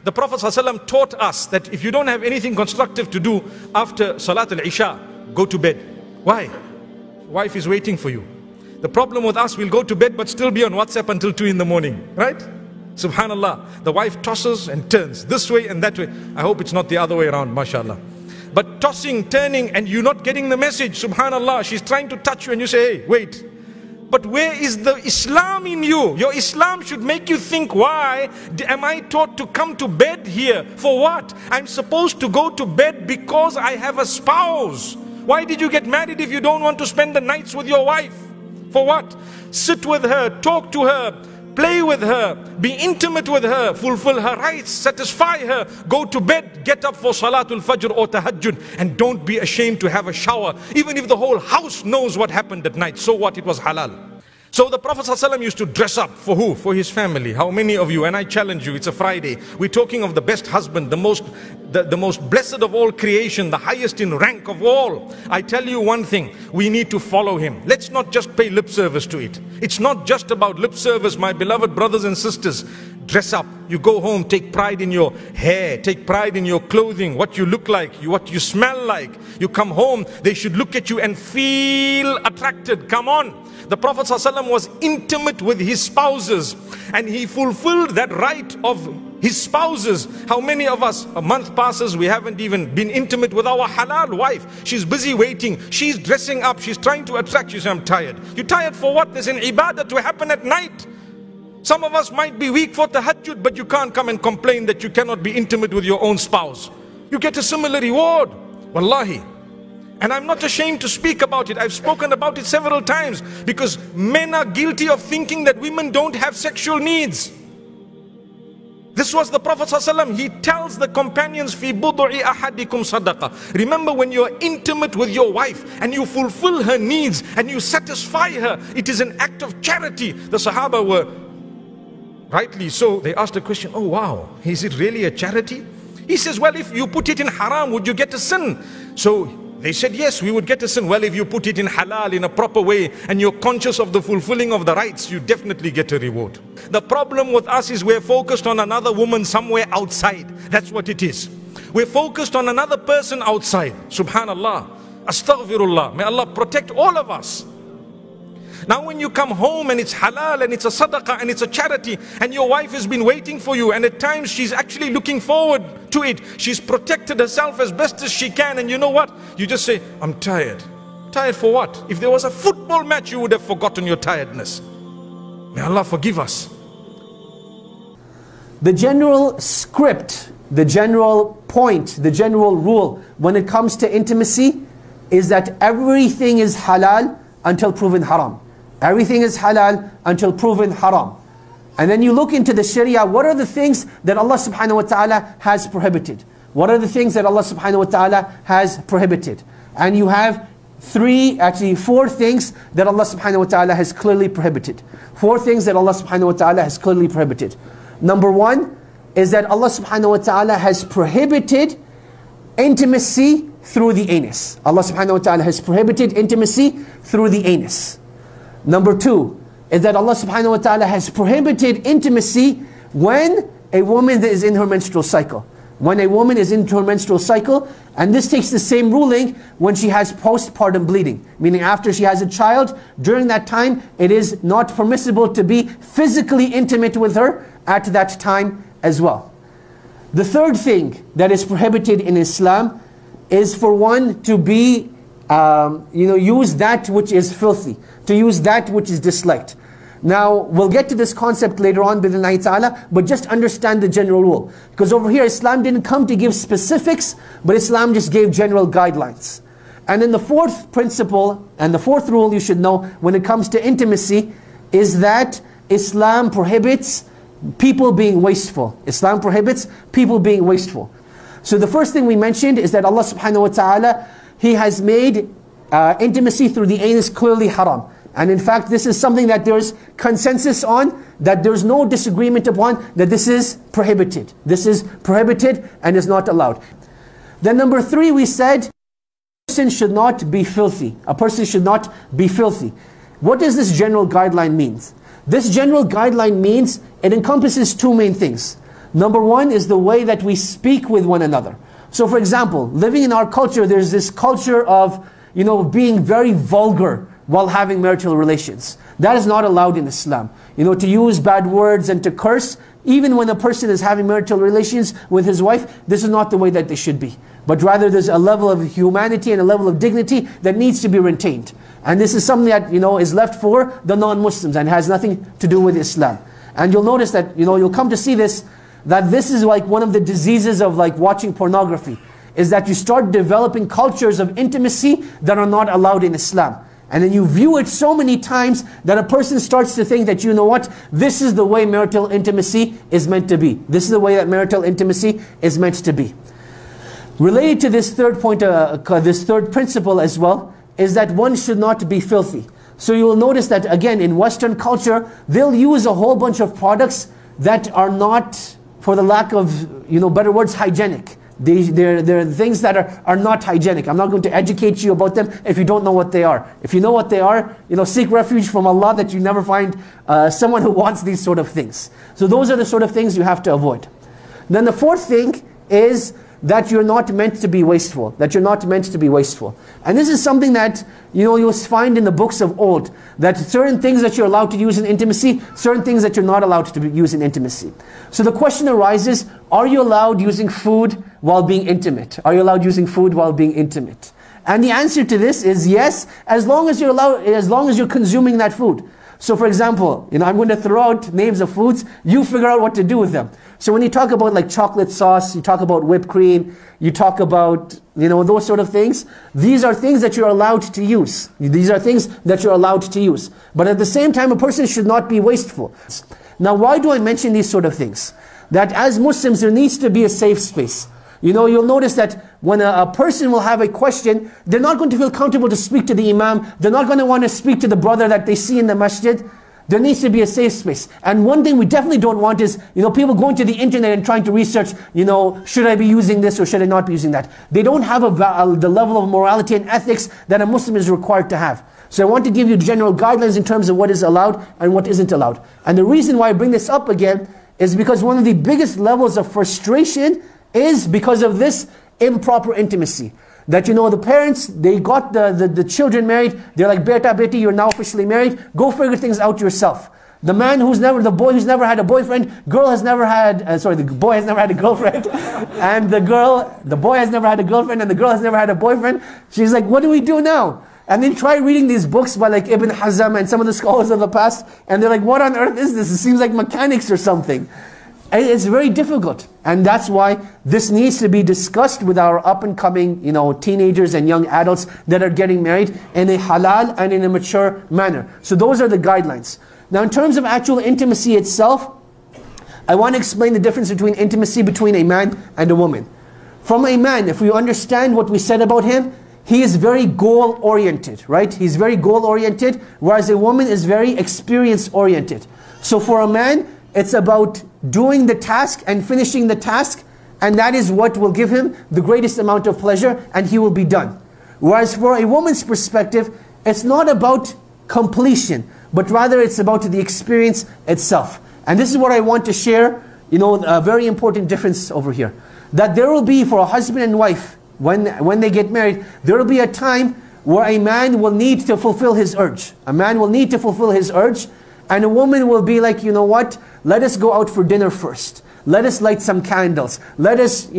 The Prophet ﷺ taught us that if you don't have anything constructive to do after Salat al-Isha, go to bed. Why? Wife is waiting for you. The problem with us, we'll go to bed but still be on WhatsApp until 2 in the morning, right? Subhanallah, the wife tosses and turns this way and that way. I hope it's not the other way around, mashallah. But tossing, turning, and you're not getting the message. Subhanallah, she's trying to touch you and you say, hey, wait. But where is the Islam in you? Your Islam should make you think, why am I taught to come to bed here? For what? I'm supposed to go to bed because I have a spouse. Why did you get married if you don't want to spend the nights with your wife? For what? Sit with her, talk to her, play with her, be intimate with her, fulfill her rights, satisfy her, go to bed, get up for Salatul Fajr or Tahajjud, and don't be ashamed to have a shower, even if the whole house knows what happened at night. So what? It was halal. So the Prophet ﷺ used to dress up for who? For his family. How many of you, and I challenge you, it's a Friday, we're talking of the best husband, the most blessed of all creation, the highest in rank of all. I tell you one thing, we need to follow him. Let's not just pay lip service to it. It's not just about lip service, my beloved brothers and sisters. Dress up. You go home, take pride in your hair, take pride in your clothing, what you look like, what you smell like. You come home, they should look at you and feel attracted. Come on. The Prophet ﷺ was intimate with his spouses and he fulfilled that right of his spouses. How many of us, a month passes, we haven't even been intimate with our halal wife? She's busy waiting, she's dressing up, she's trying to attract you. Say, I'm tired. You're tired for what? There's an ibadah to happen at night. Some of us might be weak for tahajjud, but you can't come and complain that you cannot be intimate with your own spouse. You get a similar reward. Wallahi. And I'm not ashamed to speak about it. I've spoken about it several times because men are guilty of thinking that women don't have sexual needs. This was the Prophet ﷺ. He tells the companions, "Fi budu'i ahadikum sadaqa." Remember, when you're intimate with your wife and you fulfill her needs and you satisfy her, it is an act of charity. The Sahaba were rightly so. They asked the question, oh wow, is it really a charity? He says, well, if you put it in haram, would you get a sin? So they said, yes, we would get a sin. Well, if you put it in halal in a proper way and you're conscious of the fulfilling of the rights, you definitely get a reward. The problem with us is we're focused on another woman somewhere outside. That's what it is. We're focused on another person outside. Subhanallah. Astaghfirullah. May Allah protect all of us. Now when you come home and it's halal and it's a sadaqah and it's a charity and your wife has been waiting for you and at times she's actually looking forward to it. She's protected herself as best as she can, and you know what? You just say, I'm tired. Tired for what? If there was a football match, you would have forgotten your tiredness. May Allah forgive us. The general script, the general point, the general rule when it comes to intimacy is that everything is halal until proven haram. Everything is halal until proven haram. And then you look into the Sharia, what are the things that Allah subhanahu wa ta'ala has prohibited? What are the things that Allah subhanahu wa ta'ala has prohibited? And you have four things that Allah subhanahu wa ta'ala has clearly prohibited. Four things that Allah subhanahu wa ta'ala has clearly prohibited. Number one is that Allah subhanahu wa ta'ala has prohibited intimacy through the anus. Allah subhanahu wa ta'ala has prohibited intimacy through the anus. Number two is that Allah subhanahu wa ta'ala has prohibited intimacy when a woman is in her menstrual cycle. When a woman is in her menstrual cycle, and this takes the same ruling when she has postpartum bleeding, meaning after she has a child, during that time it is not permissible to be physically intimate with her at that time as well. The third thing that is prohibited in Islam is for one to be, use that which is filthy, to use that which is disliked. Now, we'll get to this concept later on, bi'idhnillahi ta'ala, but just understand the general rule. Because over here, Islam didn't come to give specifics, but Islam just gave general guidelines. And then the fourth principle, and the fourth rule you should know when it comes to intimacy, is that Islam prohibits people being wasteful. Islam prohibits people being wasteful. So the first thing we mentioned is that Allah subhanahu wa ta'ala, He has made intimacy through the anus clearly haram. And in fact, this is something that there's consensus on, that there's no disagreement upon, that this is prohibited. This is prohibited and is not allowed. Then number three, we said, a person should not be filthy. A person should not be filthy. What does this general guideline mean? This general guideline means, it encompasses two main things. Number one is the way that we speak with one another. So for example, living in our culture, there's this culture of, being very vulgar while having marital relations. That is not allowed in Islam. To use bad words and to curse, even when a person is having marital relations with his wife, this is not the way that they should be. But rather there's a level of humanity and a level of dignity that needs to be retained. And this is something that, is left for the non-Muslims and has nothing to do with Islam. And you'll notice that, you'll come to see this, that this is like one of the diseases of like watching pornography, is that you start developing cultures of intimacy that are not allowed in Islam. And then you view it so many times that a person starts to think that, this is the way marital intimacy is meant to be. This is the way that marital intimacy is meant to be. Related to this third point, this third principle as well, is that one should not be filthy. So you will notice that again in Western culture, they'll use a whole bunch of products that are not, for the lack of better words, hygienic. They're things that are not hygienic. I'm not going to educate you about them if you don't know what they are. If you know what they are, seek refuge from Allah that you never find someone who wants these sort of things. So those are the sort of things you have to avoid. Then the fourth thing is that you're not meant to be wasteful. That you're not meant to be wasteful. And this is something that you'll find in the books of old. That certain things that you're allowed to use in intimacy, certain things that you're not allowed to use in intimacy. So the question arises, are you allowed using food while being intimate? Are you allowed using food while being intimate? And the answer to this is yes, as long as you're consuming that food. So for example, I'm going to throw out names of foods, you figure out what to do with them. So when you talk about like chocolate sauce, you talk about whipped cream, you talk about, those sort of things, these are things that you're allowed to use. These are things that you're allowed to use. But at the same time, a person should not be wasteful. Now why do I mention these sort of things? That as Muslims, there needs to be a safe space. You'll notice that when a person will have a question, they're not going to feel comfortable to speak to the imam. They're not going to want to speak to the brother that they see in the masjid. There needs to be a safe space. And one thing we definitely don't want is, people going to the internet and trying to research, should I be using this or should I not be using that? They don't have the level of morality and ethics that a Muslim is required to have. So I want to give you general guidelines in terms of what is allowed and what isn't allowed. And the reason why I bring this up again is because one of the biggest levels of frustration is because of this improper intimacy. That the parents, they got the children married, they're like, beta, beti, you're now officially married, go figure things out yourself. The boy who's never had a boyfriend, the boy has never had a girlfriend, and the boy has never had a girlfriend, and the girl has never had a boyfriend. She's like, what do we do now? And then try reading these books by like Ibn Hazm and some of the scholars of the past, and they're like, what on earth is this? It seems like mechanics or something. It's very difficult. And that's why this needs to be discussed with our up-and-coming, teenagers and young adults that are getting married in a halal and in a mature manner. So those are the guidelines. Now in terms of actual intimacy itself, I want to explain the difference between intimacy between a man and a woman. From a man, if we understand what we said about him, he is very goal-oriented, right? He's very goal-oriented, whereas a woman is very experience-oriented. So for a man, it's about doing the task and finishing the task, and that is what will give him the greatest amount of pleasure, and he will be done. Whereas for a woman's perspective, it's not about completion, but rather it's about the experience itself. And this is what I want to share, a very important difference over here. That there will be, for a husband and wife, when they get married, there will be a time where a man will need to fulfill his urge. A man will need to fulfill his urge, and a woman will be like, let us go out for dinner first. Let us light some candles. Let us,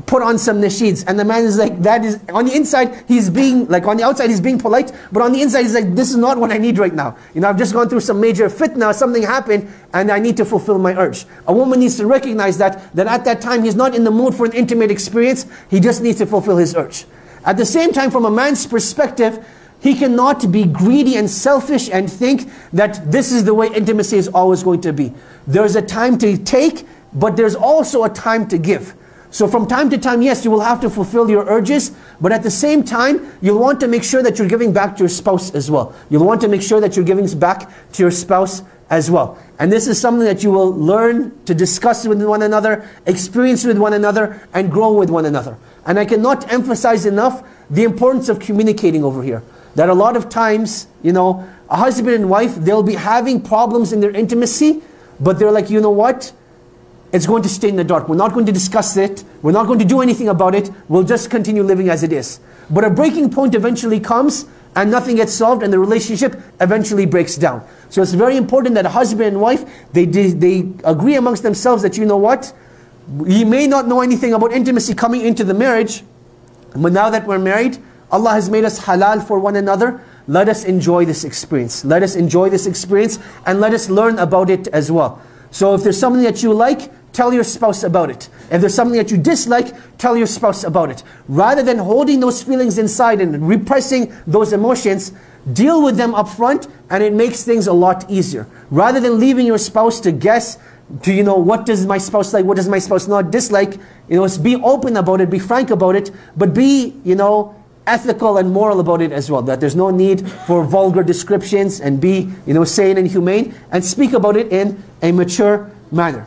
put on some nasheeds. And the man is like, that is, on the inside, he's being, like on the outside he's being polite, but on the inside he's like, this is not what I need right now. I've just gone through some major fitna, something happened, and I need to fulfill my urge. A woman needs to recognize that at that time he's not in the mood for an intimate experience, he just needs to fulfill his urge. At the same time, from a man's perspective, he cannot be greedy and selfish and think that this is the way intimacy is always going to be. There's a time to take, but there's also a time to give. So from time to time, yes, you will have to fulfill your urges, but at the same time, you'll want to make sure that you're giving back to your spouse as well. You'll want to make sure that you're giving back to your spouse as well. And this is something that you will learn to discuss with one another, experience with one another, and grow with one another. And I cannot emphasize enough the importance of communicating over here. That a lot of times, a husband and wife, they'll be having problems in their intimacy, but they're like, it's going to stay in the dark. We're not going to discuss it. We're not going to do anything about it. We'll just continue living as it is. But a breaking point eventually comes and nothing gets solved and the relationship eventually breaks down. So it's very important that a husband and wife, they agree amongst themselves that, you know what, we may not know anything about intimacy coming into the marriage, but now that we're married, Allah has made us halal for one another. Let us enjoy this experience. Let us enjoy this experience and let us learn about it as well. So if there's something that you like, tell your spouse about it. If there's something that you dislike, tell your spouse about it. Rather than holding those feelings inside and repressing those emotions, deal with them up front and it makes things a lot easier. Rather than leaving your spouse to guess, to what does my spouse like, what does my spouse not dislike, be open about it, be frank about it, but be, ethical and moral about it as well. That there's no need for vulgar descriptions and be, sane and humane and speak about it in a mature manner.